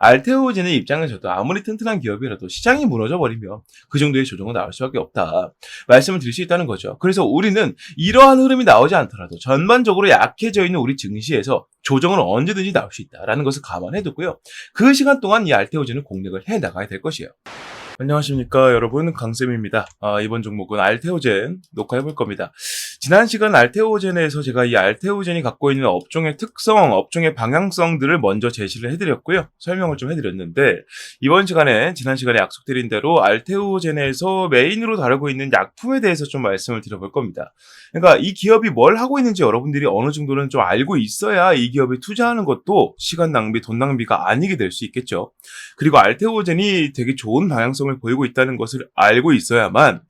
알테오젠의 입장에서도 아무리 튼튼한 기업이라도 시장이 무너져 버리면 그 정도의 조정은 나올 수밖에 없다. 말씀을 드릴 수 있다는 거죠. 그래서 우리는 이러한 흐름이 나오지 않더라도 전반적으로 약해져 있는 우리 증시에서 조정은 언제든지 나올 수 있다라는 것을 감안해 두고요. 그 시간 동안 이 알테오젠을 공략을 해 나가야 될 것이에요. 안녕하십니까 여러분, 강쌤입니다. 이번 종목은 알테오젠 녹화해볼 겁니다. 지난 시간 알테오젠에서 제가 이 알테오젠이 갖고 있는 업종의 특성, 업종의 방향성들을 먼저 제시를 해드렸고요. 설명을 좀 해드렸는데, 이번 시간에 지난 시간에 약속드린 대로 알테오젠에서 메인으로 다루고 있는 약품에 대해서 좀 말씀을 드려볼 겁니다. 그러니까 이 기업이 뭘 하고 있는지 여러분들이 어느 정도는 좀 알고 있어야 이 기업에 투자하는 것도 시간 낭비, 돈 낭비가 아니게 될 수 있겠죠. 그리고 알테오젠이 되게 좋은 방향성을 보이고 있다는 것을 알고 있어야만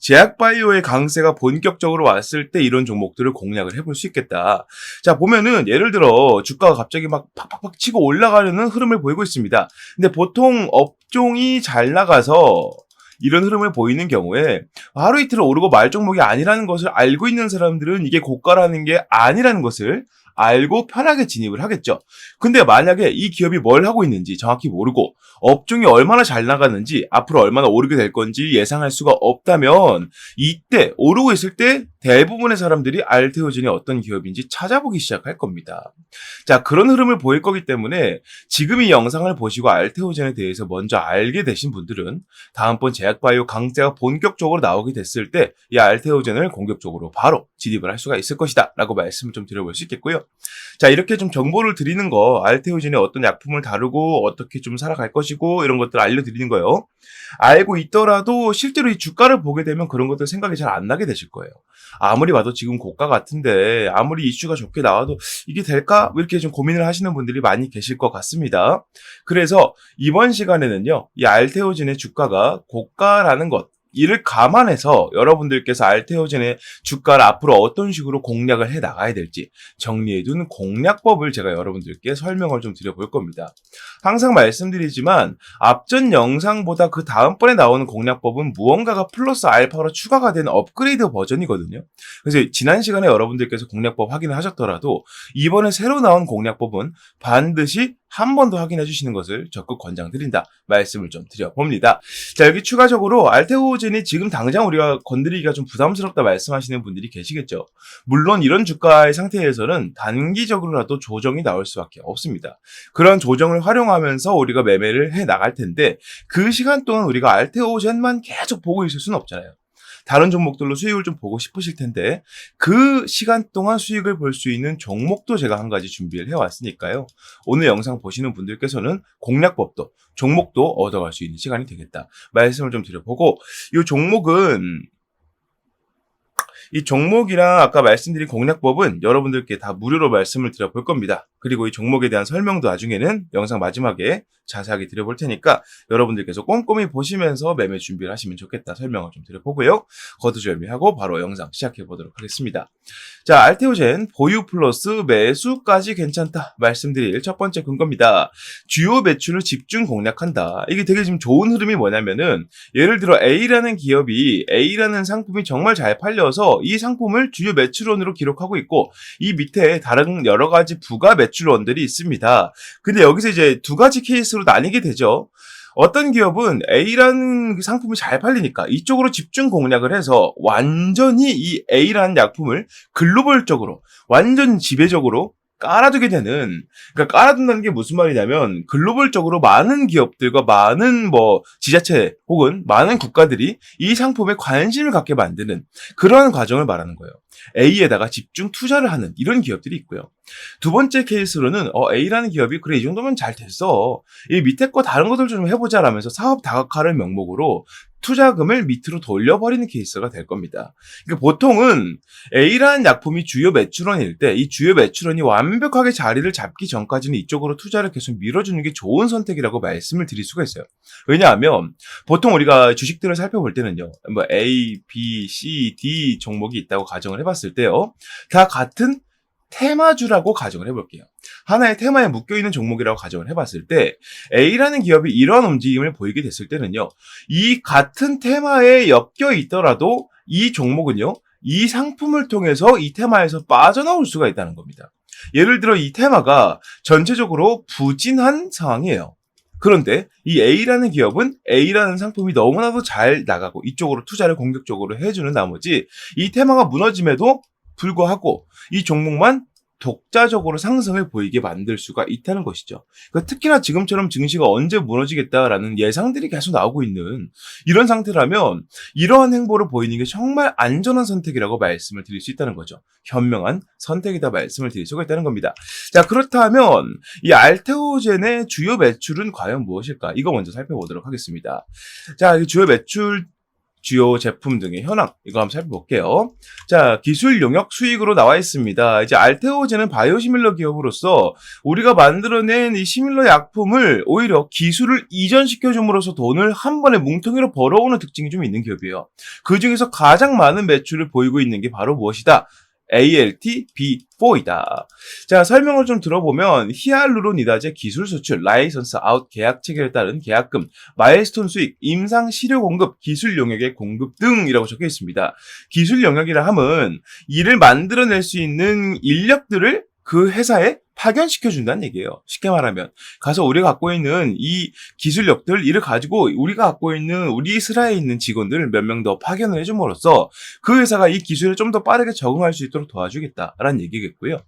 제약바이오의 강세가 본격적으로 왔을 때 이런 종목들을 공략을 해볼 수 있겠다. 자, 보면은 예를 들어 주가가 갑자기 막 팍팍팍 치고 올라가려는 흐름을 보이고 있습니다. 근데 보통 업종이 잘 나가서 이런 흐름을 보이는 경우에 하루 이틀 오르고 말 종목이 아니라는 것을 알고 있는 사람들은 이게 고가라는 게 아니라는 것을 알고 편하게 진입을 하겠죠. 근데 만약에 이 기업이 뭘 하고 있는지 정확히 모르고 업종이 얼마나 잘 나가는지 앞으로 얼마나 오르게 될 건지 예상할 수가 없다면 이때 오르고 있을 때 대부분의 사람들이 알테오젠이 어떤 기업인지 찾아보기 시작할 겁니다. 자, 그런 흐름을 보일 거기 때문에 지금 이 영상을 보시고 알테오젠에 대해서 먼저 알게 되신 분들은 다음번 제약바이오 강세가 본격적으로 나오게 됐을 때 이 알테오젠을 공격적으로 바로 진입을 할 수가 있을 것이다 라고 말씀을 좀 드려볼 수 있겠고요. 자, 이렇게 좀 정보를 드리는 거, 알테오젠이 어떤 약품을 다루고 어떻게 좀 살아갈 것이고 이런 것들 알려드리는 거예요. 알고 있더라도 실제로 이 주가를 보게 되면 그런 것들 생각이 잘 안 나게 되실 거예요. 아무리 봐도 지금 고가 같은데 아무리 이슈가 좋게 나와도 이게 될까? 이렇게 좀 고민을 하시는 분들이 많이 계실 것 같습니다. 그래서 이번 시간에는요, 이 알테오젠의 주가가 고가라는 것, 이를 감안해서 여러분들께서 알테오젠의 주가를 앞으로 어떤 식으로 공략을 해 나가야 될지 정리해둔 공략법을 제가 여러분들께 설명을 좀 드려볼 겁니다. 항상 말씀드리지만 앞전 영상보다 그 다음번에 나오는 공략법은 무언가가 플러스 알파로 추가가 된 업그레이드 버전이거든요. 그래서 지난 시간에 여러분들께서 공략법 확인을 하셨더라도 이번에 새로 나온 공략법은 반드시 한 번 더 확인해 주시는 것을 적극 권장드린다 말씀을 좀 드려봅니다. 자, 여기 추가적으로 알테오젠이 지금 당장 우리가 건드리기가 좀 부담스럽다 말씀하시는 분들이 계시겠죠. 물론 이런 주가의 상태에서는 단기적으로라도 조정이 나올 수밖에 없습니다. 그런 조정을 활용하면서 우리가 매매를 해 나갈 텐데 그 시간 동안 우리가 알테오젠만 계속 보고 있을 수는 없잖아요. 다른 종목들로 수익을 좀 보고 싶으실 텐데 그 시간 동안 수익을 볼 수 있는 종목도 제가 한 가지 준비를 해왔으니까요. 오늘 영상 보시는 분들께서는 공략법도 종목도 얻어갈 수 있는 시간이 되겠다 말씀을 좀 드려보고, 이 종목이랑 아까 말씀드린 공략법은 여러분들께 다 무료로 말씀을 드려볼 겁니다. 그리고 이 종목에 대한 설명도 나중에는 영상 마지막에 자세하게 드려볼 테니까 여러분들께서 꼼꼼히 보시면서 매매 준비를 하시면 좋겠다 설명을 좀 드려보고요. 거두절미하고 바로 영상 시작해 보도록 하겠습니다. 자, 알테오젠 보유 플러스 매수까지 괜찮다 말씀드릴 첫 번째 근거입니다. 주요 매출을 집중 공략한다. 이게 되게 지금 좋은 흐름이 뭐냐면은 예를 들어 A라는 기업이 A라는 상품이 정말 잘 팔려서 이 상품을 주요 매출원으로 기록하고 있고 이 밑에 다른 여러 가지 부가 매출원들이 있습니다. 근데 여기서 이제 두 가지 케이스로 나뉘게 되죠. 어떤 기업은 A라는 상품이 잘 팔리니까 이쪽으로 집중 공략을 해서 완전히 이 A라는 약품을 글로벌적으로 완전 지배적으로 깔아두게 되는, 그러니까 깔아둔다는 게 무슨 말이냐면 글로벌적으로 많은 기업들과 많은 지자체 혹은 많은 국가들이 이 상품에 관심을 갖게 만드는 그러한 과정을 말하는 거예요. A에다가 집중 투자를 하는 이런 기업들이 있고요. 두 번째 케이스로는 A라는 기업이 그래 이 정도면 잘 됐어, 이 밑에 거 다른 것들 좀 해보자 라면서 사업 다각화를 명목으로 투자금을 밑으로 돌려버리는 케이스가 될 겁니다. 그러니까 보통은 A라는 약품이 주요 매출원일 때 이 주요 매출원이 완벽하게 자리를 잡기 전까지는 이쪽으로 투자를 계속 밀어주는 게 좋은 선택이라고 말씀을 드릴 수가 있어요. 왜냐하면 보통 우리가 주식들을 살펴볼 때는요, A, B, C, D 종목이 있다고 가정을 해봤을 때요, 다 같은 테마주라고 가정을 해볼게요. 하나의 테마에 묶여있는 종목이라고 가정을 해봤을 때 A라는 기업이 이런 움직임을 보이게 됐을 때는요, 이 같은 테마에 엮여 있더라도 이 종목은요, 이 상품을 통해서 이 테마에서 빠져나올 수가 있다는 겁니다. 예를 들어 이 테마가 전체적으로 부진한 상황이에요. 그런데 이 A라는 기업은 A라는 상품이 너무나도 잘 나가고 이쪽으로 투자를 공격적으로 해주는 나머지 이 테마가 무너짐에도 불구하고 이 종목만 독자적으로 상승을 보이게 만들 수가 있다는 것이죠. 그러니까 특히나 지금처럼 증시가 언제 무너지겠다라는 예상들이 계속 나오고 있는 이런 상태라면 이러한 행보를 보이는 게 정말 안전한 선택이라고 말씀을 드릴 수 있다는 거죠. 현명한 선택이다 말씀을 드릴 수가 있다는 겁니다. 자, 그렇다면 이 알테오젠의 주요 매출은 과연 무엇일까? 이거 먼저 살펴보도록 하겠습니다. 자, 이 주요 매출 주요 제품 등의 현황 이거 한번 살펴볼게요. 자, 기술 용역 수익으로 나와 있습니다. 이제 알테오젠은 바이오시밀러 기업으로서 우리가 만들어낸 이 시밀러 약품을 오히려 기술을 이전시켜 줌으로써 돈을 한 번에 뭉텅이로 벌어오는 특징이 좀 있는 기업이에요. 그 중에서 가장 많은 매출을 보이고 있는 게 바로 무엇이다? ALT-B4이다. 자, 설명을 좀 들어보면 히알루론이다제 기술 수출, 라이선스 아웃 계약 체결에 따른 계약금, 마일스톤 수익, 임상 시료 공급, 기술 용역의 공급 등이라고 적혀 있습니다. 기술 용역이라 함은 이를 만들어낼 수 있는 인력들을 그 회사에 파견시켜준다는 얘기예요. 쉽게 말하면 가서 우리가 갖고 있는 이 기술력들 이를 가지고 우리가 갖고 있는 우리 슬하에 있는 직원들을 몇 명 더 파견을 해줌으로써 그 회사가 이 기술에 좀 더 빠르게 적응할 수 있도록 도와주겠다라는 얘기겠고요.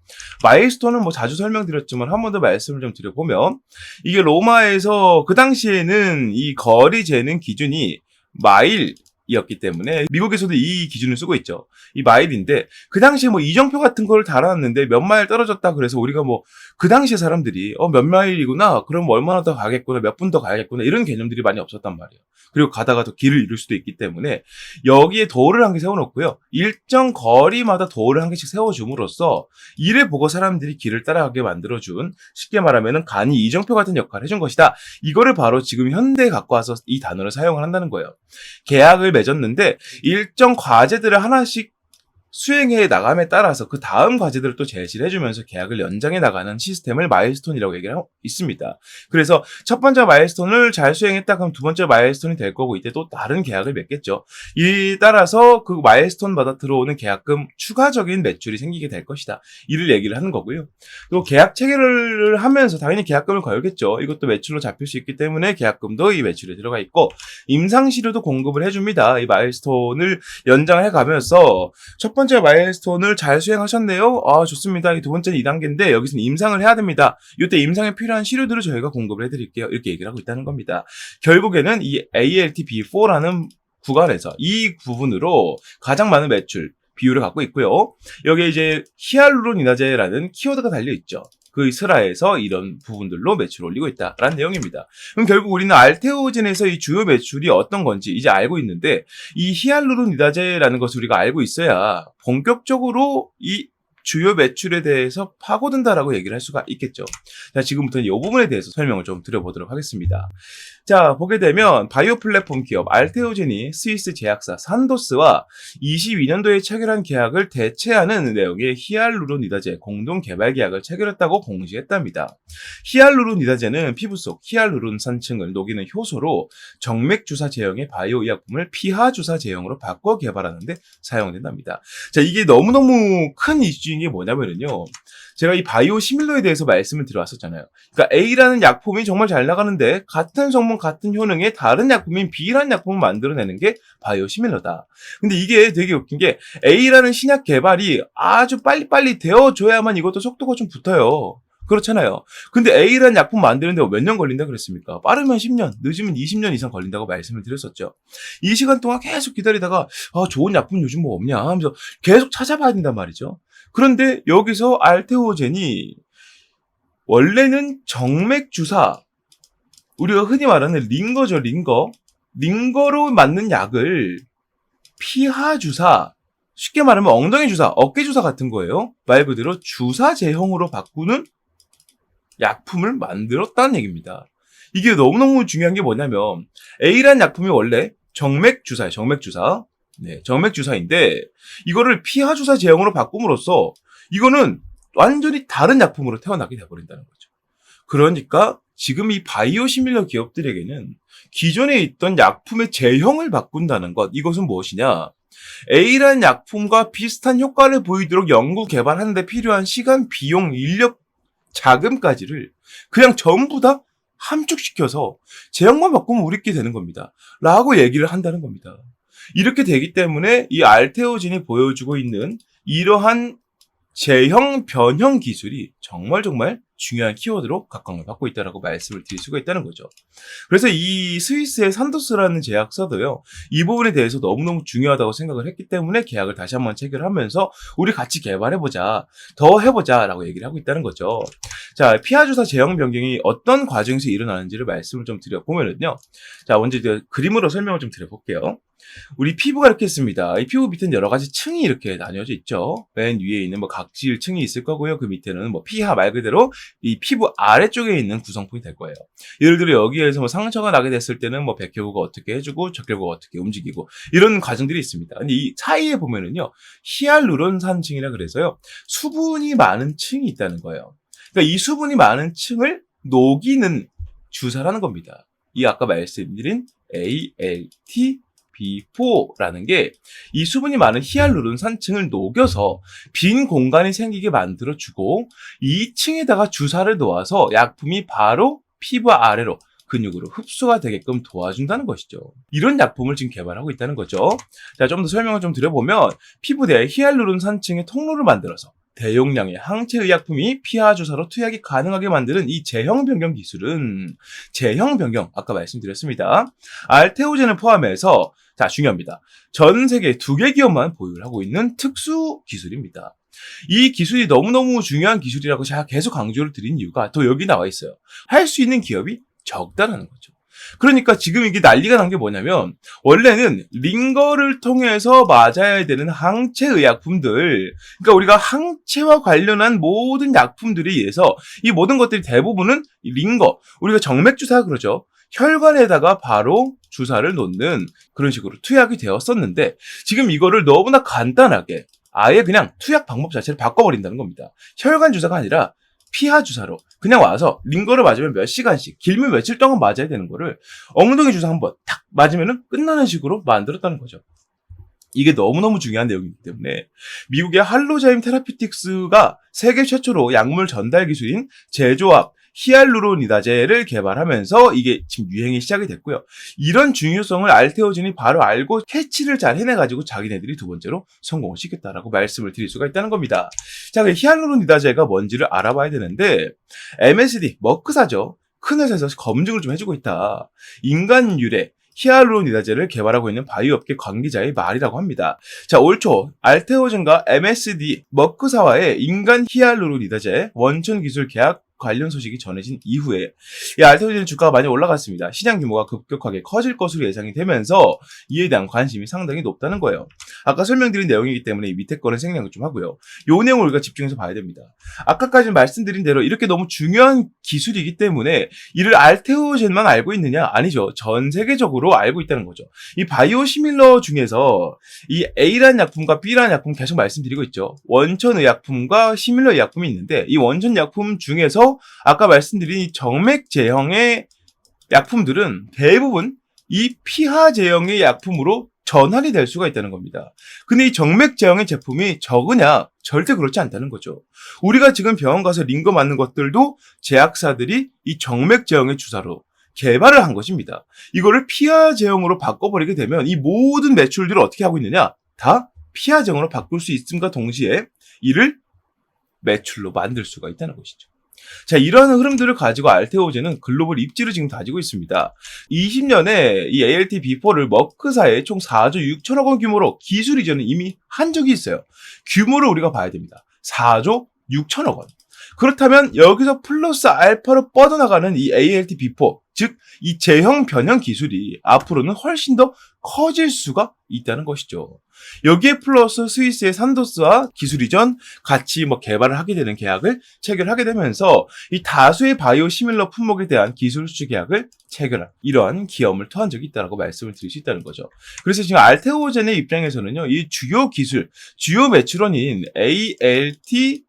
마일스톤은 뭐 자주 설명드렸지만 한 번 더 말씀을 좀 드려보면 이게 로마에서 그 당시에는 이 거리 재는 기준이 마일 이었기 때문에 미국에서도 이 기준을 쓰고 있죠. 이 마일인데 그 당시에 뭐 이정표 같은 걸 달았는데 몇 마일 떨어졌다 그래서 우리가 뭐 그 당시에 사람들이 몇 마일이구나 그럼 얼마나 더 가겠구나 몇 분 더 가야겠구나 이런 개념들이 많이 없었단 말이에요. 그리고 가다가 또 길을 잃을 수도 있기 때문에 여기에 도어를 한 개 세워놓고요. 일정 거리마다 도어를 한 개씩 세워줌으로써 이를 보고 사람들이 길을 따라가게 만들어준 쉽게 말하면 간이 이정표 같은 역할을 해준 것이다. 이거를 바로 지금 현대에 갖고 와서 이 단어를 사용을 한다는 거예요. 계약을 맺었는데 일정 과제들을 하나씩 수행해 나감에 따라서 그 다음 과제들을 또 제시를 해주면서 계약을 연장해 나가는 시스템을 마일스톤이라고 얘기를 하고 있습니다. 그래서 첫 번째 마일스톤을 잘 수행했다 그럼 두 번째 마일스톤이 될 거고 이때 또 다른 계약을 맺겠죠. 이 따라서 그 마일스톤마다 들어오는 계약금 추가적인 매출이 생기게 될 것이다. 이를 얘기를 하는 거고요. 또 계약 체결을 하면서 당연히 계약금을 걸겠죠. 이것도 매출로 잡힐 수 있기 때문에 계약금도 이 매출에 들어가 있고 임상시료도 공급을 해줍니다. 이 마일스톤을 연장해 가면서 첫 번째 마일스톤을 잘 수행하셨네요. 아, 좋습니다. 두 번째는 2단계인데 여기서는 임상을 해야 됩니다. 이때 임상에 필요한 시료들을 저희가 공급을 해드릴게요. 이렇게 얘기를 하고 있다는 겁니다. 결국에는 이 ALT-B4라는 구간에서 이 부분으로 가장 많은 매출 비율을 갖고 있고요. 여기에 이제 히알루론이다제라는 키워드가 달려있죠. 그 슬하에서 이런 부분들로 매출을 올리고 있다라는 내용입니다. 그럼 결국 우리는 알테오젠에서 이 주요 매출이 어떤 건지 이제 알고 있는데 이 히알루론이다제라는 것을 우리가 알고 있어야 본격적으로 이 주요 매출에 대해서 파고든다라고 얘기를 할 수가 있겠죠. 자, 지금부터는 이 부분에 대해서 설명을 좀 드려보도록 하겠습니다. 자, 보게 되면 바이오 플랫폼 기업 알테오젠이 스위스 제약사 산도스와 22년도에 체결한 계약을 대체하는 내용의 히알루론이다제 공동 개발 계약을 체결했다고 공지했답니다. 히알루론이다제는 피부 속 히알루론 산층을 녹이는 효소로 정맥 주사 제형의 바이오 의약품을 피하 주사 제형으로 바꿔 개발하는 데 사용된답니다. 자, 이게 너무너무 큰 이슈인 게 뭐냐면요. 제가 이 바이오 시밀러에 대해서 말씀을 드려왔었잖아요. 그러니까 A라는 약품이 정말 잘 나가는데 같은 성분 같은 효능의 다른 약품인 B라는 약품을 만들어내는 게 바이오 시밀러다. 근데 이게 되게 웃긴 게 A라는 신약 개발이 아주 빨리빨리 되어줘야만 이것도 속도가 좀 붙어요. 그렇잖아요. 근데 A라는 약품 만드는데 몇 년 걸린다 그랬습니까? 빠르면 10년, 늦으면 20년 이상 걸린다고 말씀을 드렸었죠. 이 시간 동안 계속 기다리다가 좋은 약품 요즘 뭐 없냐 하면서 계속 찾아봐야 된단 말이죠. 그런데 여기서 알테오젠이 원래는 정맥 주사, 우리가 흔히 말하는 링거죠, 링거로 맞는 약을 피하 주사, 쉽게 말하면 엉덩이 주사, 어깨 주사 같은 거예요. 말 그대로 주사 제형으로 바꾸는 약품을 만들었다는 얘기입니다. 이게 너무너무 중요한 게 뭐냐면 A라는 약품이 원래 정맥 주사예요. 정맥 주사. 네, 정맥 주사인데 이거를 피하 주사 제형으로 바꿈으로써 이거는 완전히 다른 약품으로 태어나게 돼버린다는 거죠. 그러니까 지금 이 바이오 시밀러 기업들에게는 기존에 있던 약품의 제형을 바꾼다는 것, 이것은 무엇이냐? A라는 약품과 비슷한 효과를 보이도록 연구 개발하는 데 필요한 시간, 비용, 인력, 자금까지를 그냥 전부 다 함축시켜서 제형만 바꾸면 우리끼리 되는 겁니다. 라고 얘기를 한다는 겁니다. 이렇게 되기 때문에 이 알테오젠이 보여주고 있는 이러한 제형 변형 기술이 정말 중요한 키워드로 각광을 받고 있다라고 말씀을 드릴 수가 있다는 거죠. 그래서 이 스위스의 산도스라는 제약사도요, 이 부분에 대해서 너무너무 중요하다고 생각을 했기 때문에 계약을 다시 한번 체결하면서 우리 같이 개발해보자, 더 해보자 라고 얘기를 하고 있다는 거죠. 자, 피하 주사 제형 변경이 어떤 과정에서 일어나는지를 말씀을 좀 드려보면은요, 자, 먼저 이제 그림으로 설명을 좀 드려볼게요. 우리 피부가 이렇게 있습니다. 이 피부 밑에는 여러 가지 층이 이렇게 나뉘어져 있죠. 맨 위에 있는 뭐 각질 층이 있을 거고요. 그 밑에는 뭐 피하 말 그대로 이 피부 아래쪽에 있는 구성품이 될 거예요. 예를 들어 여기에서 뭐 상처가 나게 됐을 때는 뭐 백혈구가 어떻게 해주고 적혈구가 어떻게 움직이고 이런 과정들이 있습니다. 근데 이 사이에 보면은요, 히알루론산 층이라 그래서요, 수분이 많은 층이 있다는 거예요. 그러니까 이 수분이 많은 층을 녹이는 주사라는 겁니다. 이 아까 말씀드린 ALT B4라는 게 이 수분이 많은 히알루론산층을 녹여서 빈 공간이 생기게 만들어주고 이 층에다가 주사를 놓아서 약품이 바로 피부 아래로 근육으로 흡수가 되게끔 도와준다는 것이죠. 이런 약품을 지금 개발하고 있다는 거죠. 자, 좀 더 설명을 좀 드려보면 피부 내에 히알루론산층의 통로를 만들어서 대용량의 항체 의약품이 피하 주사로 투약이 가능하게 만드는 이 제형 변경 기술은 제형 변경, 아까 말씀드렸습니다. 알테오젠을 포함해서 자, 중요합니다. 전 세계 2개 기업만 보유를 하고 있는 특수 기술입니다. 이 기술이 너무너무 중요한 기술이라고 제가 계속 강조를 드린 이유가 또 여기 나와 있어요. 할 수 있는 기업이 적다라는 거죠. 그러니까 지금 이게 난리가 난 게 뭐냐면, 원래는 링거를 통해서 맞아야 되는 항체 의약품들, 그러니까 우리가 항체와 관련한 모든 약품들에 의해서 이 모든 것들이 대부분은 링거, 우리가 정맥주사 그러죠. 혈관에다가 바로 주사를 놓는 그런 식으로 투약이 되었었는데, 지금 이거를 너무나 간단하게 아예 그냥 투약 방법 자체를 바꿔버린다는 겁니다. 혈관 주사가 아니라 피하 주사로 그냥 와서 링거를 맞으면 몇 시간씩, 길면 며칠 동안 맞아야 되는 거를 엉덩이 주사 한번 탁 맞으면 끝나는 식으로 만들었다는 거죠. 이게 너무너무 중요한 내용이기 때문에 미국의 할로자임 테라피틱스가 세계 최초로 약물 전달 기술인 제조합 히알루로니다제를 개발하면서 이게 지금 유행이 시작이 됐고요. 이런 중요성을 알테오젠이 바로 알고 캐치를 잘 해내가지고 자기네들이 두 번째로 성공을 시켰다라고 말씀을 드릴 수가 있다는 겁니다. 자, 히알루로니다제가 뭔지를 알아봐야 되는데, MSD, 머크사죠. 큰 회사에서 검증을 좀 해주고 있다. 인간 유래 히알루로니다제를 개발하고 있는 바이오업계 관계자의 말이라고 합니다. 자, 올 초 알테오젠과 MSD, 머크사와의 인간 히알루로니다제 원천 기술 계약 관련 소식이 전해진 이후에 이 알테오젠 주가가 많이 올라갔습니다. 시장 규모가 급격하게 커질 것으로 예상이 되면서 이에 대한 관심이 상당히 높다는 거예요. 아까 설명드린 내용이기 때문에 이 밑에 거는 생략을 좀 하고요. 이 내용을 우리가 집중해서 봐야 됩니다. 아까까지 말씀드린 대로 이렇게 너무 중요한 기술이기 때문에 이를 알테오젠만 알고 있느냐? 아니죠. 전 세계적으로 알고 있다는 거죠. 이 바이오 시밀러 중에서 이 A라는 약품과 B라는 약품 계속 말씀드리고 있죠. 원천 의약품과 시밀러 의약품이 있는데, 이 원천 약품 중에서 아까 말씀드린 이 정맥 제형의 약품들은 대부분 이 피하 제형의 약품으로 전환이 될 수가 있다는 겁니다. 근데 이 정맥 제형의 제품이 적으냐? 절대 그렇지 않다는 거죠. 우리가 지금 병원 가서 링거 맞는 것들도 제약사들이 이 정맥 제형의 주사로 개발을 한 것입니다. 이거를 피하 제형으로 바꿔버리게 되면 이 모든 매출들을 어떻게 하고 있느냐? 다 피하 제형으로 바꿀 수 있음과 동시에 이를 매출로 만들 수가 있다는 것이죠. 자, 이러한 흐름들을 가지고 알테오젠은 글로벌 입지를 지금 다지고 있습니다. 20년에 이 ALT-B4를 머크사에 총 4조 6천억 원 규모로 기술 이전을 이미 한 적이 있어요. 규모를 우리가 봐야 됩니다. 4조 6천억 원. 그렇다면 여기서 플러스 알파로 뻗어나가는 이 ALT-B4, 즉 이 제형 변형 기술이 앞으로는 훨씬 더 커질 수가 있다는 것이죠. 여기에 플러스 스위스의 산도스와 기술 이전 같이 개발을 하게 되는 계약을 체결하게 되면서 이 다수의 바이오 시밀러 품목에 대한 기술 수주 계약을 체결한 이러한 기업을 토한 적이 있다고 말씀을 드릴 수 있다는 거죠. 그래서 지금 알테오젠의 입장에서는요, 이 주요 기술, 주요 매출원인 ALT-B4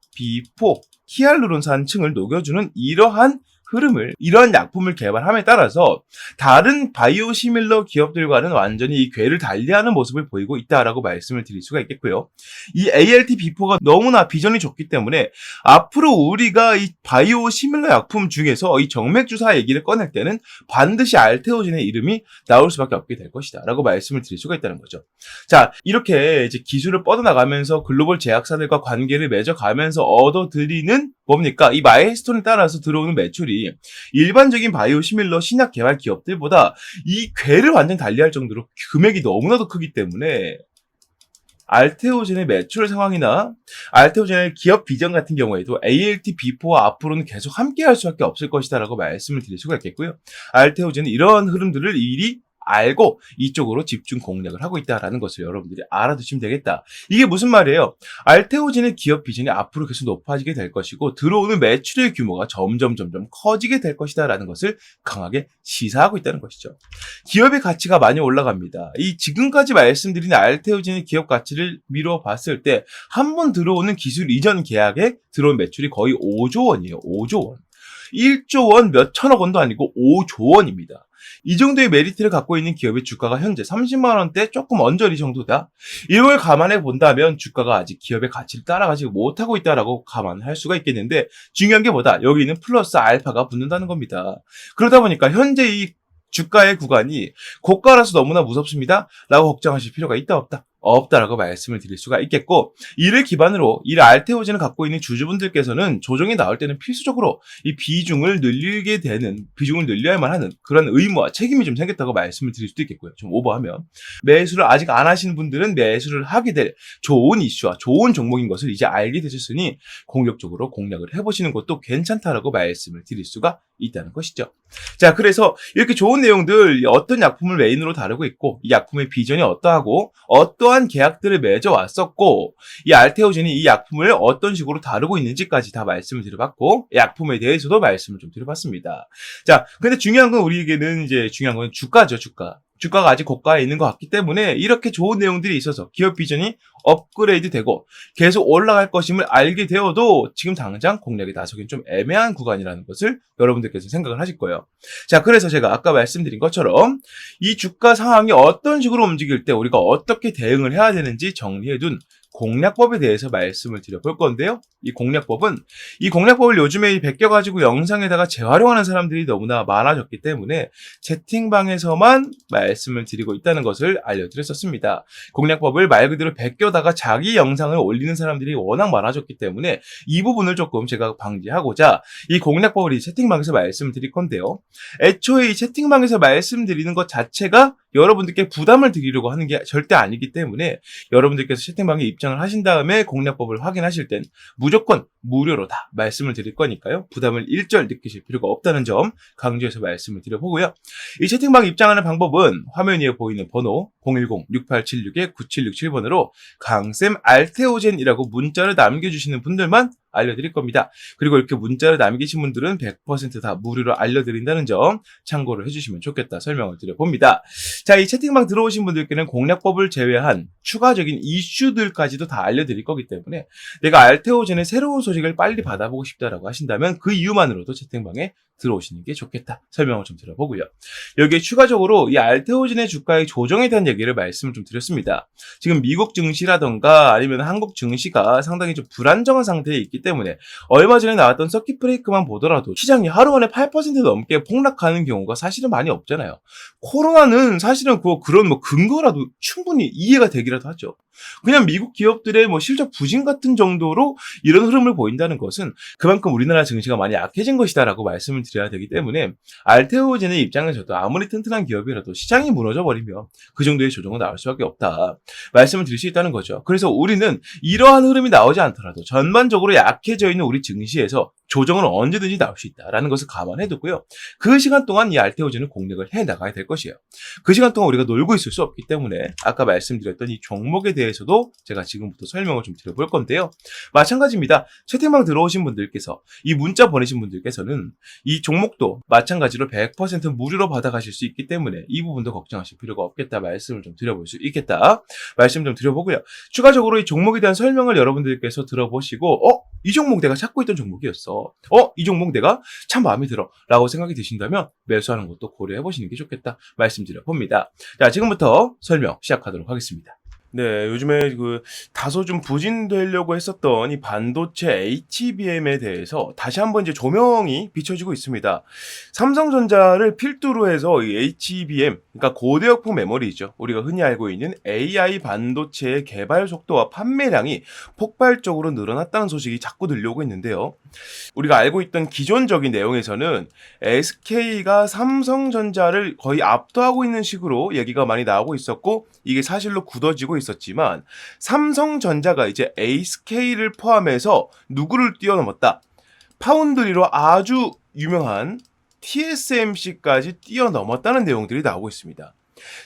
히알루론산층을 녹여주는 이러한 흐름을 이러한 약품을 개발함에 따라서 다른 바이오시밀러 기업들과는 완전히 이 궤를 달리하는 모습을 보이고 있다라고 말씀을 드릴 수가 있겠고요. 이 ALT-B4가 너무나 비전이 좋기 때문에 앞으로 우리가 이 바이오시밀러 약품 중에서 이 정맥주사 얘기를 꺼낼 때는 반드시 알테오젠의 이름이 나올 수밖에 없게 될 것이다 라고 말씀을 드릴 수가 있다는 거죠. 자, 이렇게 이제 기술을 뻗어나가면서 글로벌 제약사들과 관계를 맺어가면서 얻어들이는 뭡니까? 이 마일스톤에 따라서 들어오는 매출이 일반적인 바이오시밀러 신약 개발 기업들보다 이 궤를 완전 달리할 정도로 금액이 너무나도 크기 때문에 알테오젠의 매출 상황이나 알테오젠의 기업 비전 같은 경우에도 ALT-B4와 앞으로는 계속 함께 할 수밖에 없을 것이다 라고 말씀을 드릴 수가 있겠고요. 알테오젠은 이러한 흐름들을 일일이 알고 이쪽으로 집중 공략을 하고 있다라는 것을 여러분들이 알아두시면 되겠다. 이게 무슨 말이에요? 알테오젠의 기업 비전이 앞으로 계속 높아지게 될 것이고 들어오는 매출의 규모가 점점 커지게 될 것이다 라는 것을 강하게 시사하고 있다는 것이죠. 기업의 가치가 많이 올라갑니다. 이 지금까지 말씀드린 알테오젠의 기업 가치를 미뤄 봤을 때 한 번 들어오는 기술 이전 계약에 들어온 매출이 거의 5조 원이에요. 5조 원. 1조 원 몇 천억 원도 아니고 5조 원입니다. 이 정도의 메리트를 갖고 있는 기업의 주가가 현재 30만 원대 조금 언저리 정도다. 이걸 감안해 본다면 주가가 아직 기업의 가치를 따라가지 못하고 있다라고 감안할 수가 있겠는데 중요한 게 뭐다? 여기는 플러스 알파가 붙는다는 겁니다. 그러다 보니까 현재 이 주가의 구간이 고가라서 너무나 무섭습니다. 라고 걱정하실 필요가 있다 없다? 없다라고 말씀을 드릴 수가 있겠고 이를 기반으로 이 알테오젠을 갖고 있는 주주분들께서는 조정이 나올 때는 필수적으로 이 비중을 늘려야만 하는 그런 의무와 책임이 좀 생겼다고 말씀을 드릴 수도 있겠고요. 좀 오버하면 매수를 아직 안 하시는 분들은 매수를 하게 될 좋은 이슈와 좋은 종목인 것을 이제 알게 되셨으니 공격적으로 공략을 해보시는 것도 괜찮다라고 말씀을 드릴 수가 있다는 것이죠. 자, 그래서 이렇게 좋은 내용들 어떤 약품을 메인으로 다루고 있고 이 약품의 비전이 어떠하고 어떠한 계약들을 맺어왔었고 이 알테오젠이 이 약품을 어떤 식으로 다루고 있는지까지 다 말씀을 드려봤고 약품에 대해서도 말씀을 좀 드려봤습니다. 자, 근데 중요한 건 우리에게는 이제 중요한 건 주가죠, 주가. 주가가 아직 고가에 있는 것 같기 때문에 이렇게 좋은 내용들이 있어서 기업 비전이 업그레이드 되고 계속 올라갈 것임을 알게 되어도 지금 당장 공략에 나서긴 좀 애매한 구간이라는 것을 여러분들께서 생각을 하실 거예요. 자, 그래서 제가 아까 말씀드린 것처럼 이 주가 상황이 어떤 식으로 움직일 때 우리가 어떻게 대응을 해야 되는지 정리해둔 공략법에 대해서 말씀을 드려볼 건데요. 이 공략법을 요즘에 베껴가지고 영상에다가 재활용하는 사람들이 너무나 많아졌기 때문에 채팅방에서만 말씀을 드리고 있다는 것을 알려드렸었습니다. 공략법을 말 그대로 베껴다가 자기 영상을 올리는 사람들이 워낙 많아졌기 때문에 이 부분을 조금 제가 방지하고자 이 공략법을 이 채팅방에서 말씀을 드릴 건데요. 애초에 이 채팅방에서 말씀드리는 것 자체가 여러분들께 부담을 드리려고 하는 게 절대 아니기 때문에 여러분들께서 채팅방에 입장을 하신 다음에 공략법을 확인하실 땐 무조건 무료로 다 말씀을 드릴 거니까요. 부담을 일절 느끼실 필요가 없다는 점 강조해서 말씀을 드려보고요. 이 채팅방 입장하는 방법은 화면 위에 보이는 번호 010-6876-9767번으로 강쌤 알테오젠이라고 문자를 남겨주시는 분들만 알려드릴 겁니다. 그리고 이렇게 문자를 남기신 분들은 100% 다 무료로 알려드린다는 점 참고를 해주시면 좋겠다 설명을 드려봅니다. 자, 이 채팅방 들어오신 분들께는 공략법을 제외한 추가적인 이슈들까지도 다 알려드릴 거기 때문에 내가 알테오젠의 새로운 소식을 빨리 받아보고 싶다라고 하신다면 그 이유만으로도 채팅방에 들어오시는 게 좋겠다 설명을 좀 드려보고요. 여기에 추가적으로 이 알테오젠의 주가의 조정에 대한 얘기를 말씀을 좀 드렸습니다. 지금 미국 증시라던가 아니면 한국 증시가 상당히 좀 불안정한 상태에 있기 때문에 얼마 전에 나왔던 서킷 브레이크만 보더라도 시장이 하루 만에 8% 넘게 폭락하는 경우가 사실은 많이 없잖아요. 코로나는 사실은 그런 근거라도 충분히 이해가 되기라도 하죠. 그냥 미국 기업들의 실적 부진 같은 정도로 이런 흐름을 보인다는 것은 그만큼 우리나라 증시가 많이 약해진 것이다라고 말씀을 드려야 되기 때문에 알테오젠의 입장에서도 아무리 튼튼한 기업이라도 시장이 무너져 버리면 그 정도의 조정은 나올 수밖에 없다 말씀을 드릴 수 있다는 거죠. 그래서 우리는 이러한 흐름이 나오지 않더라도 전반적으로 약해져 있는 우리 증시에서 조정은 언제든지 나올 수 있다라는 것을 감안해 두고요. 그 시간 동안 이 알테오젠을 공략을 해 나가야 될 것이에요. 그 시간 동안 우리가 놀고 있을 수 없기 때문에 아까 말씀드렸던 이 종목에 대해서도 제가 지금부터 설명을 좀 드려볼 건데요. 마찬가지입니다. 채팅방 들어오신 분들께서 이 문자 보내신 분들께서는 이 종목도 마찬가지로 100% 무료로 받아가실 수 있기 때문에 이 부분도 걱정하실 필요가 없겠다 말씀을 좀 드려볼 수 있겠다 말씀 좀 드려보고요. 추가적으로 이 종목에 대한 설명을 여러분들께서 들어보시고 이 종목 내가 찾고 있던 종목이었어. 이 종목 내가 참 마음에 들어 라고 생각이 드신다면 매수하는 것도 고려해보시는 게 좋겠다 말씀드려봅니다. 자, 지금부터 설명 시작하도록 하겠습니다. 네, 요즘에 다소 좀 부진되려고 했었던 이 반도체 HBM에 대해서 다시 한번 이제 조명이 비춰지고 있습니다. 삼성전자를 필두로 해서 이 HBM, 그러니까 고대역폭 메모리죠. 우리가 흔히 알고 있는 AI 반도체의 개발 속도와 판매량이 폭발적으로 늘어났다는 소식이 자꾸 들려오고 있는데요. 우리가 알고 있던 기존적인 내용에서는 SK가 삼성전자를 거의 압도하고 있는 식으로 얘기가 많이 나오고 있었고, 이게 사실로 굳어지고 있었지만 삼성전자가 이제 SK를 포함해서 누구를 뛰어넘었다. 파운드리로 아주 유명한 TSMC까지 뛰어넘었다는 내용들이 나오고 있습니다.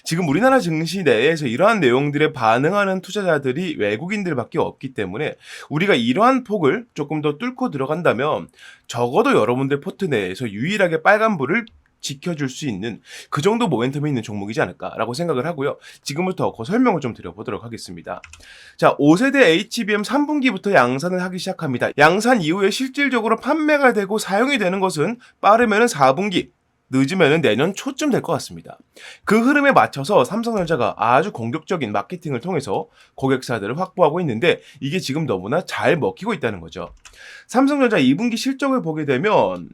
지금 우리나라 증시 내에서 이러한 내용들에 반응하는 투자자들이 외국인들밖에 없기 때문에 우리가 이러한 폭을 조금 더 뚫고 들어간다면 적어도 여러분들 포트 내에서 유일하게 빨간불을 지켜줄 수 있는 그 정도 모멘텀이 있는 종목이지 않을까라고 생각을 하고요. 지금부터 그 설명을 좀 드려보도록 하겠습니다. 자, 5세대 HBM 3분기부터 양산을 하기 시작합니다. 양산 이후에 실질적으로 판매가 되고 사용이 되는 것은 빠르면 4분기, 늦으면 내년 초쯤 될 것 같습니다. 그 흐름에 맞춰서 삼성전자가 아주 공격적인 마케팅을 통해서 고객사들을 확보하고 있는데 이게 지금 너무나 잘 먹히고 있다는 거죠. 삼성전자 2분기 실적을 보게 되면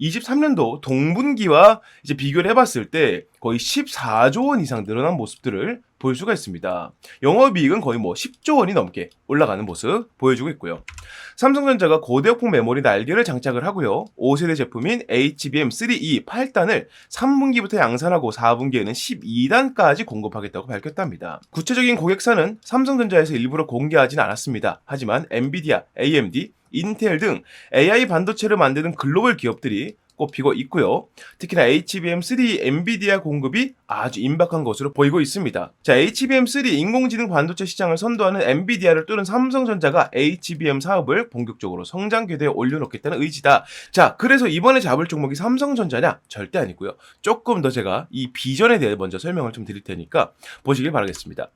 23년도 동분기와 이제 비교를 해봤을 때 거의 14조 원 이상 늘어난 모습들을 볼 수가 있습니다. 영업이익은 거의 10조 원이 넘게 올라가는 모습 보여주고 있고요. 삼성전자가 고대역폭 메모리 날개를 장착을 하고요. 5세대 제품인 HBM3E 8단을 3분기부터 양산하고 4분기에는 12단까지 공급하겠다고 밝혔답니다. 구체적인 고객사는 삼성전자에서 일부러 공개하진 않았습니다. 하지만 엔비디아, AMD, 인텔 등 AI 반도체를 만드는 글로벌 기업들이 꼽히고 있고요. 특히나 HBM3 엔비디아 공급이 아주 임박한 것으로 보이고 있습니다. 자, HBM3 인공지능 반도체 시장을 선도하는 엔비디아를 뚫은 삼성전자가 HBM 사업을 본격적으로 성장 궤도에 올려놓겠다는 의지다. 자, 그래서 이번에 잡을 종목이 삼성전자냐? 절대 아니고요. 조금 더 제가 이 비전에 대해 먼저 설명을 좀 드릴 테니까 보시길 바라겠습니다.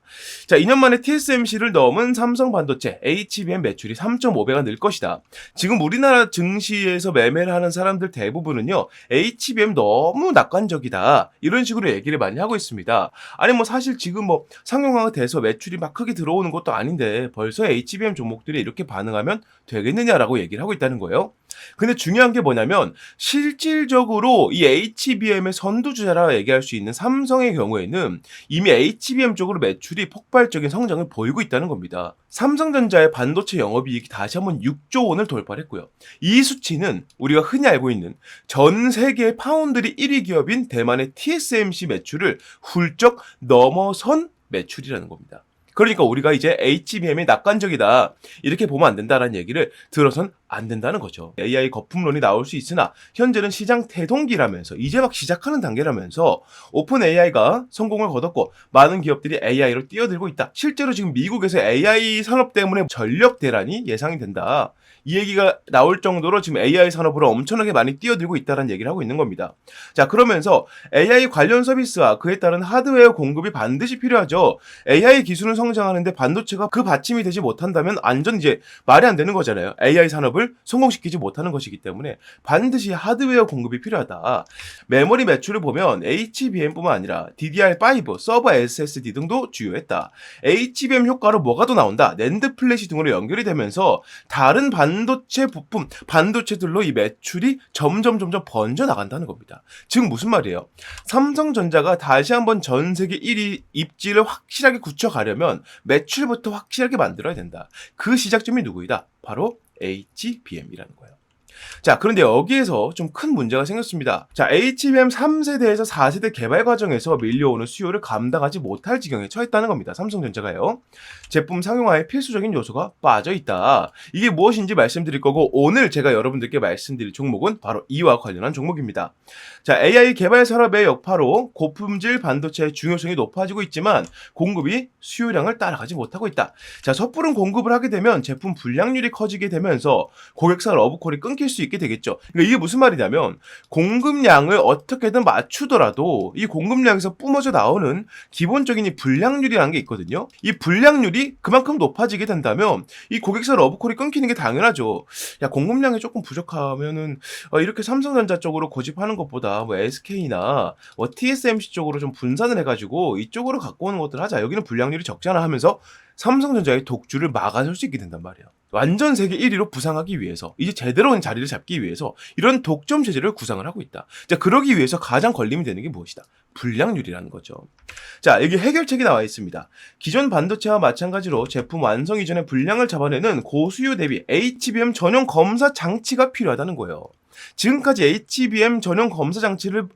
자, 2년 만에 TSMC를 넘은 삼성 반도체 HBM 매출이 3.5배가 늘 것이다. 지금 우리나라 증시에서 매매를 하는 사람들 대부분 은요, HBM 너무 낙관적이다 이런 식으로 얘기를 많이 하고 있습니다. 아니 사실 지금 상용화가 돼서 매출이 막 크게 들어오는 것도 아닌데 벌써 HBM 종목들이 이렇게 반응하면 되겠느냐라고 얘기를 하고 있다는 거예요. 근데 중요한 게 뭐냐면 실질적으로 이 HBM의 선두주자라 얘기할 수 있는 삼성의 경우에는 이미 HBM 쪽으로 매출이 폭발적인 성장을 보이고 있다는 겁니다. 삼성전자의 반도체 영업이익이 다시 한번 6조 원을 돌파했고요. 이 수치는 우리가 흔히 알고 있는 전 세계 파운드리 1위 기업인 대만의 TSMC 매출을 훌쩍 넘어선 매출이라는 겁니다. 그러니까 우리가 이제 HBM이 낙관적이다 이렇게 보면 안 된다라는 얘기를 들어선 안 된다는 거죠. AI 거품론이 나올 수 있으나 현재는 시장 태동기라면서 이제 막 시작하는 단계라면서 오픈 AI가 성공을 거뒀고 많은 기업들이 AI로 뛰어들고 있다. 실제로 지금 미국에서 AI 산업 때문에 전력 대란이 예상이 된다. 이 얘기가 나올 정도로 지금 AI 산업으로 엄청나게 많이 뛰어들고 있다는 얘기를 하고 있는 겁니다. 자, 그러면서 AI 관련 서비스와 그에 따른 하드웨어 공급이 반드시 필요하죠. AI 기술은 성장하는데 반도체가 그 받침이 되지 못한다면 완전 이제 말이 안 되는 거잖아요. AI 산업을 성공시키지 못하는 것이기 때문에 반드시 하드웨어 공급이 필요하다. 메모리 매출을 보면 HBM뿐만 아니라 DDR5, 서버 SSD 등도 주요했다. HBM 효과로 뭐가 더 나온다. 낸드 플래시 등으로 연결이 되면서 다른 반도체 부품, 반도체들로 이 매출이 점점 번져 나간다는 겁니다. 즉 무슨 말이에요? 삼성전자가 다시 한번 전 세계 1위 입지를 확실하게 굳혀가려면 매출부터 확실하게 만들어야 된다. 그 시작점이 누구이다? 바로 HBM이라는 거예요. 자, 그런데 여기에서 좀 큰 문제가 생겼습니다. 자, HBM 3세대에서 4세대 개발 과정에서 밀려오는 수요를 감당하지 못할 지경에 처했다는 겁니다. 삼성전자가요. 제품 상용화에 필수적인 요소가 빠져 있다. 이게 무엇인지 말씀드릴 거고, 오늘 제가 여러분들께 말씀드릴 종목은 바로 이와 관련한 종목입니다. 자, AI 개발 산업의 여파로 고품질 반도체의 중요성이 높아지고 있지만 공급이 수요량을 따라가지 못하고 있다. 자, 섣부른 공급을 하게 되면 제품 불량률이 커지게 되면서 고객사 러브콜이 끊길 수 있게 되겠죠. 그러니까 이게 무슨 말이냐면 공급량을 어떻게든 맞추더라도 이 공급량에서 뿜어져 나오는 기본적인 이 불량률이라는 게 있거든요. 이 불량률이 그만큼 높아지게 된다면 이 고객사 러브콜이 끊기는 게 당연하죠. 야, 공급량이 조금 부족하면은 이렇게 삼성전자 쪽으로 고집하는 것보다 뭐 SK나 뭐 TSMC 쪽으로 좀 분산을 해가지고 이쪽으로 갖고 오는 것들 하자. 여기는 불량률이 적잖아 하면서 삼성전자의 독주를 막아설 수 있게 된단 말이야. 완전 세계 1위로 부상하기 위해서, 이제 제대로 된 자리를 잡기 위해서 이런 독점 체제를 구상을 하고 있다. 자, 그러기 위해서 가장 걸림이 되는 게 무엇이다? 불량률이라는 거죠. 자, 여기 해결책이 나와 있습니다. 기존 반도체와 마찬가지로 제품 완성 이전에 불량을 잡아내는 고수요 대비 HBM 전용 검사 장치가 필요하다는 거예요. 지금까지 HBM 전용 검사 장치를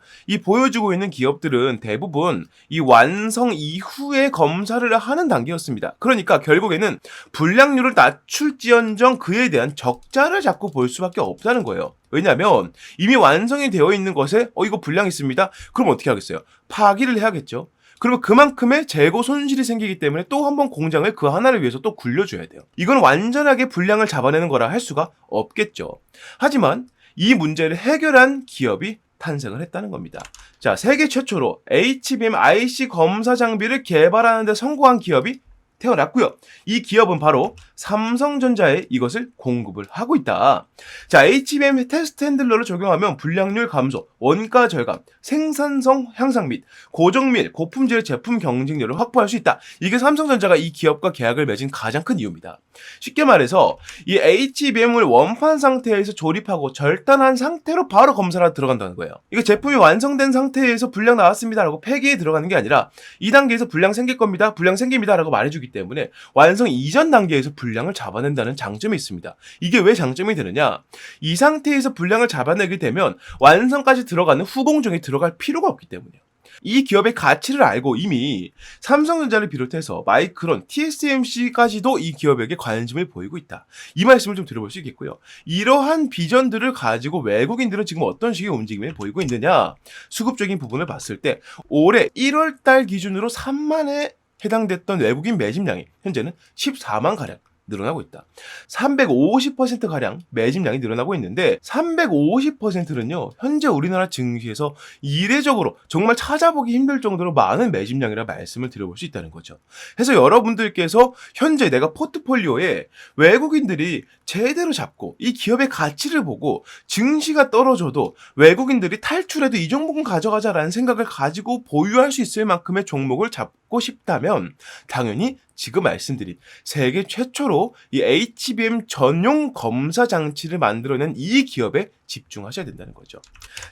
보여주고 있는 기업들은 대부분 이 완성 이후에 검사를 하는 단계였습니다. 그러니까 결국에는 불량률을 낮출지언정 그에 대한 적자를 자꾸 볼 수밖에 없다는 거예요. 왜냐하면 이미 완성이 되어 있는 것에 이거 불량 있습니다. 그럼 어떻게 하겠어요? 파기를 해야겠죠. 그리고 그만큼의 재고 손실이 생기기 때문에 또 한 번 공장을 그 하나를 위해서 또 굴려줘야 돼요. 이건 완전하게 불량을 잡아내는 거라 할 수가 없겠죠. 하지만 이 문제를 해결한 기업이 탄생을 했다는 겁니다. 자, 세계 최초로 HBM IC 검사 장비를 개발하는 데 성공한 기업이 태어났고요. 이 기업은 바로 삼성전자에 이것을 공급을 하고 있다. 자, HBM 테스트 핸들러를 적용하면 불량률 감소, 원가 절감, 생산성 향상 및 고정 및 고품질 제품 경쟁력을 확보할 수 있다. 이게 삼성전자가 이 기업과 계약을 맺은 가장 큰 이유입니다. 쉽게 말해서 이 HBM을 원판 상태에서 조립하고 절단한 상태로 바로 검사를 들어간다는 거예요. 이게 제품이 완성된 상태에서 불량 나왔습니다라고 폐기에 들어가는 게 아니라 이 단계에서 불량 생길 겁니다. 불량 생깁니다라고 말해주기 때문에 완성 이전 단계에서 불량을 잡아낸다는 장점이 있습니다. 이게 왜 장점이 되느냐? 이 상태에서 불량을 잡아내게 되면 완성까지 들어가는 후공정이 들어갈 필요가 없기 때문이에요. 이 기업의 가치를 알고 이미 삼성전자를 비롯해서 마이크론, TSMC까지도 이 기업에게 관심을 보이고 있다. 이 말씀을 좀 들어볼 수 있겠고요. 이러한 비전들을 가지고 외국인들은 지금 어떤 식의 움직임을 보이고 있느냐? 수급적인 부분을 봤을 때 올해 1월 달 기준으로 3만에 해당됐던 외국인 매집량이 현재는 14만 가량 늘어나고 있다. 350%가량 매집량이 늘어나고 있는데 350%는요. 현재 우리나라 증시에서 이례적으로 정말 찾아보기 힘들 정도로 많은 매집량이라 말씀을 드려볼 수 있다는 거죠. 그래서 여러분들께서 현재 내가 포트폴리오에 외국인들이 제대로 잡고 이 기업의 가치를 보고 증시가 떨어져도 외국인들이 탈출해도 이 종목은 가져가자라는 생각을 가지고 보유할 수 있을 만큼의 종목을 잡고 싶다면 당연히 지금 말씀드린 세계 최초로 이 HBM 전용 검사 장치를 만들어낸 이 기업에 집중하셔야 된다는 거죠.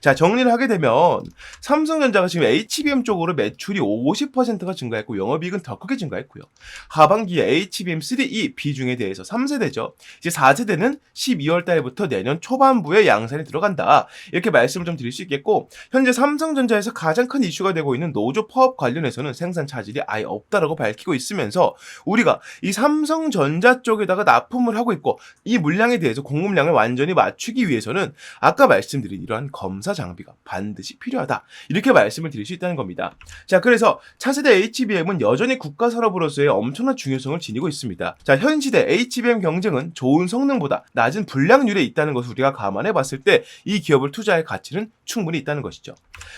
자, 정리를 하게 되면 삼성전자가 지금 HBM 쪽으로 매출이 50%가 증가했고 영업이익은 더 크게 증가했고요. 하반기에 HBM3E 비중에 대해서 3세대죠. 이제 4세대는 12월 달부터 내년 초반부에 양산이 들어간다. 이렇게 말씀을 좀 드릴 수 있겠고 현재 삼성전자에서 가장 큰 이슈가 되고 있는 노조 파업 관련해서는 생산 차질이 아예 없다라고 밝히고 있으면서 우리가 이 삼성전자 쪽에다가 납품을 하고 있고 이 물량에 대해서 공급량을 완전히 맞추기 위해서는 아까 말씀드린 이러한 검사 장비가 반드시 필요하다. 이렇게 말씀을 드릴 수 있다는 겁니다. 자, 그래서 차세대 HBM은 여전히 국가 산업으로서의 엄청난 중요성을 지니고 있습니다. 자, 현 시대 HBM 경쟁은 좋은 성능보다 낮은 불량률에 있다는 것을 우리가 감안해 봤을 때 이 기업을 투자할 가치는 충분히 있다는 것이죠.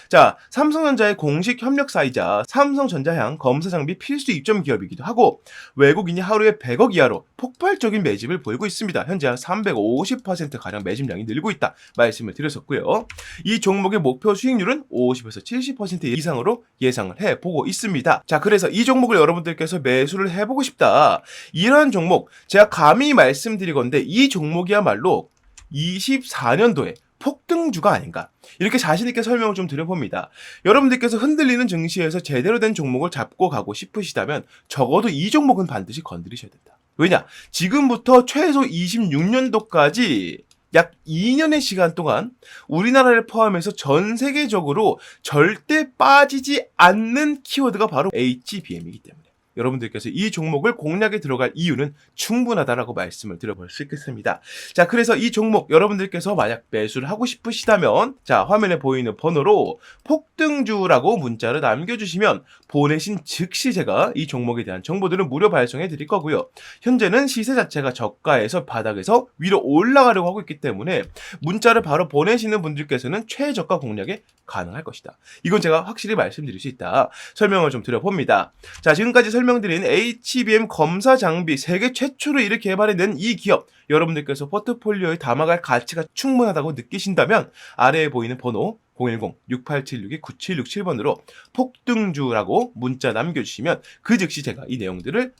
자, 삼성전자의 공식 협력사이자 삼성전자향 검사 장비 필수 입점 기업이기도 하고 외국인이 하루에 100억 이하로 폭발적인 매집을 보이고 있습니다. 현재 한 350%가량 매집량이 늘고 있다 말씀을 드렸었고요. 이 종목의 목표 수익률은 50에서 70% 이상으로 예상을 해보고 있습니다. 자, 그래서 이 종목을 여러분들께서 매수를 해보고 싶다. 이러한 종목 제가 감히 말씀드리건데 이 종목이야말로 24년도에 폭등주가 아닌가 이렇게 자신있게 설명을 좀 드려봅니다. 여러분들께서 흔들리는 증시에서 제대로 된 종목을 잡고 가고 싶으시다면 적어도 이 종목은 반드시 건드리셔야 된다. 왜냐? 지금부터 최소 26년도까지 약 2년의 시간 동안 우리나라를 포함해서 전 세계적으로 절대 빠지지 않는 키워드가 바로 HBM이기 때문에 여러분들께서 이 종목을 공략에 들어갈 이유는 충분하다라고 말씀을 드려볼 수 있겠습니다. 자, 그래서 이 종목 여러분들께서 만약 매수를 하고 싶으시다면 자, 화면에 보이는 번호로 폭등주라고 문자를 남겨주시면 보내신 즉시 제가 이 종목에 대한 정보들을 무료 발송해 드릴 거고요. 현재는 시세 자체가 저가에서 바닥에서 위로 올라가려고 하고 있기 때문에 문자를 바로 보내시는 분들께서는 최저가 공략에 가능할 것이다. 이건 제가 확실히 말씀드릴 수 있다. 설명을 좀 드려봅니다. 자, 지금까지 설명드린 HBM 검사 장비 세계 최초로 이렇게 개발해낸 이 기업 여러분들께서 포트폴리오에 담아갈 가치가 충분하다고 느끼신다면 아래에 보이는 번호 010-6876-9767번으로 폭등주라고 문자 남겨주시면 그 즉시 제가 이 내용들을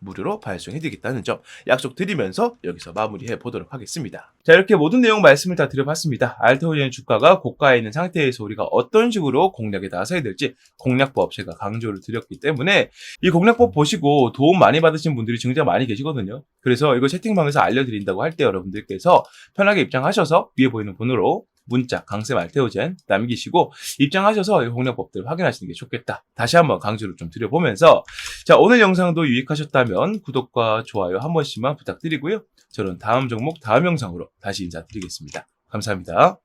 무료로 발송해드리겠다는 점 약속드리면서 여기서 마무리해 보도록 하겠습니다. 자, 이렇게 모든 내용 말씀을 다 드려봤습니다. 알테오젠 주가가 고가에 있는 상태에서 우리가 어떤 식으로 공략에 나서야 될지 공략법 제가 강조를 드렸기 때문에 이 공략법 보시고 도움 많이 받으신 분들이 굉장히 많이 계시거든요. 그래서 이거 채팅방에서 알려드린다고 할 때 여러분들께서 편하게 입장하셔서 위에 보이는 번호로 문자 강쌤 알테오젠 남기시고 입장하셔서 공략법들 확인하시는 게 좋겠다. 다시 한번 강조를 좀 드려보면서 자, 오늘 영상도 유익하셨다면 구독과 좋아요 한 번씩만 부탁드리고요. 저는 다음 종목 다음 영상으로 다시 인사드리겠습니다. 감사합니다.